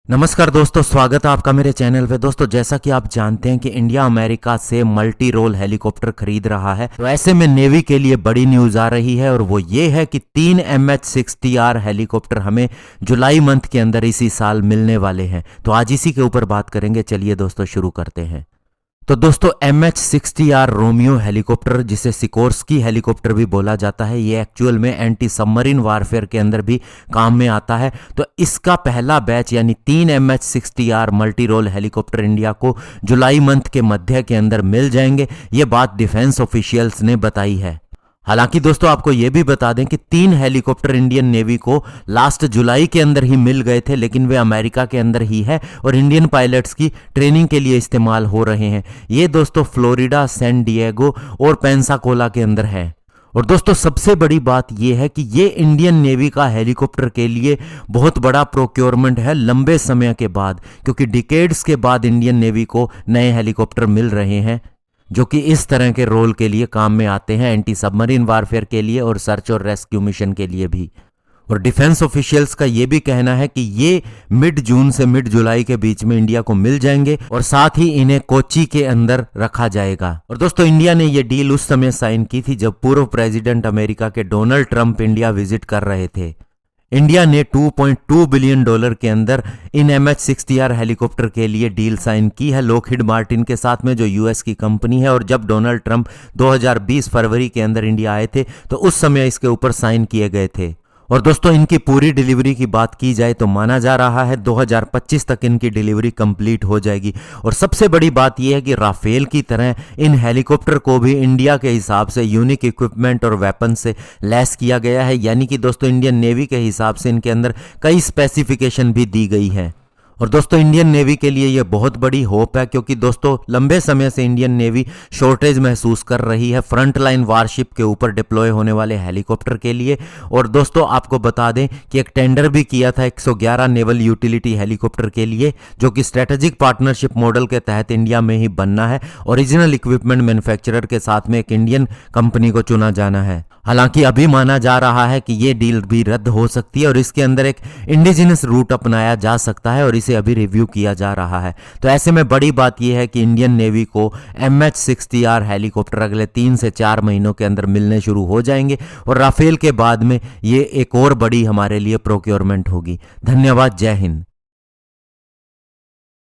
नमस्कार दोस्तों, स्वागत है आपका मेरे चैनल पे। दोस्तों, जैसा कि आप जानते हैं कि इंडिया अमेरिका से मल्टी रोल हेलीकॉप्टर खरीद रहा है, तो ऐसे में नेवी के लिए बड़ी न्यूज़ आ रही है और वो ये है कि 3 MH-60R हेलीकॉप्टर हमें जुलाई मंथ के अंदर इसी साल मिलने वाले हैं। तो आज इसी के ऊपर बात करेंगे। चलिए दोस्तों, शुरू करते हैं। तो दोस्तों, MH-60R रोमियो हेलीकॉप्टर, जिसे सिकोर्स्की हेलीकॉप्टर भी बोला जाता है, ये एक्चुअल में एंटी सबमरीन वारफेयर के अंदर भी काम में आता है। तो इसका पहला बैच यानी 3 MH-60R multi role helicopter India को जुलाई मंथ के मध्य के अंदर मिल जाएंगे। ये बात डिफेंस ऑफिशियल्स ने बताई है। हालांकि दोस्तों, आपको यह भी बता दें कि 3 हेलीकॉप्टर इंडियन नेवी को लास्ट जुलाई के अंदर ही मिल गए थे, लेकिन वे अमेरिका के अंदर ही है और इंडियन पायलट्स की ट्रेनिंग के लिए इस्तेमाल हो रहे हैं। ये दोस्तों फ्लोरिडा, सैन डिएगो और पेंसाकोला के अंदर है। और दोस्तों, सबसे बड़ी बात यह है कि ये इंडियन नेवी का हेलीकॉप्टर के लिए बहुत बड़ा प्रोक्योरमेंट है लंबे समय के बाद, क्योंकि डिकेड्स के बाद इंडियन नेवी को नए हेलीकॉप्टर मिल रहे हैं जो कि इस तरह के रोल के लिए काम में आते हैं, एंटी सबमरीन वारफेयर के लिए और सर्च और रेस्क्यू मिशन के लिए भी। और डिफेंस ऑफिशियल्स का यह भी कहना है कि ये मिड जून से मिड जुलाई के बीच में इंडिया को मिल जाएंगे और साथ ही इन्हें कोच्चि के अंदर रखा जाएगा। और दोस्तों, इंडिया ने यह डील उस समय साइन की थी जब पूर्व प्रेसिडेंट अमेरिका के डोनाल्ड ट्रंप इंडिया विजिट कर रहे थे। इंडिया ने $2.2 बिलियन के अंदर इन MH-60R हेलीकॉप्टर के लिए डील साइन की है लॉकहीड मार्टिन के साथ में, जो यूएस की कंपनी है। और जब डोनाल्ड ट्रंप 2020 फरवरी के अंदर इंडिया आए थे तो उस समय इसके ऊपर साइन किए गए थे। और दोस्तों, इनकी पूरी डिलीवरी की बात की जाए तो माना जा रहा है 2025 तक इनकी डिलीवरी कंप्लीट हो जाएगी। और सबसे बड़ी बात यह है कि राफेल की तरह इन हेलीकॉप्टर को भी इंडिया के हिसाब से यूनिक इक्विपमेंट और वेपन से लैस किया गया है, यानी कि दोस्तों इंडियन नेवी के हिसाब से इनके अंदर कई स्पेसिफिकेशन भी दी गई है। और दोस्तों, इंडियन नेवी के लिए यह बहुत बड़ी होप है, क्योंकि दोस्तों लंबे समय से इंडियन नेवी शॉर्टेज महसूस कर रही है फ्रंट लाइन वारशिप के ऊपर डिप्लॉय होने वाले हेलीकॉप्टर के लिए। और दोस्तों, आपको बता दें कि एक टेंडर भी किया था 111 नेवल यूटिलिटी हेलीकॉप्टर के लिए, जो कि स्ट्रेटेजिक पार्टनरशिप मॉडल के तहत इंडिया में ही बनना है। ओरिजिनल इक्विपमेंट मैन्युफैक्चरर के साथ में एक इंडियन कंपनी को चुना जाना है। हालांकि अभी माना जा रहा है कि यह डील भी रद्द हो सकती है और इसके अंदर एक इंडिजिनस रूट अपनाया जा सकता है और इसे अभी रिव्यू किया जा रहा है। तो ऐसे में बड़ी बात यह है कि इंडियन नेवी को MH-60R हेलीकॉप्टर अगले 3 से 4 महीनों के अंदर मिलने शुरू हो जाएंगे और राफेल के बाद में ये एक और बड़ी हमारे लिए प्रोक्योरमेंट होगी। धन्यवाद। जय हिंद।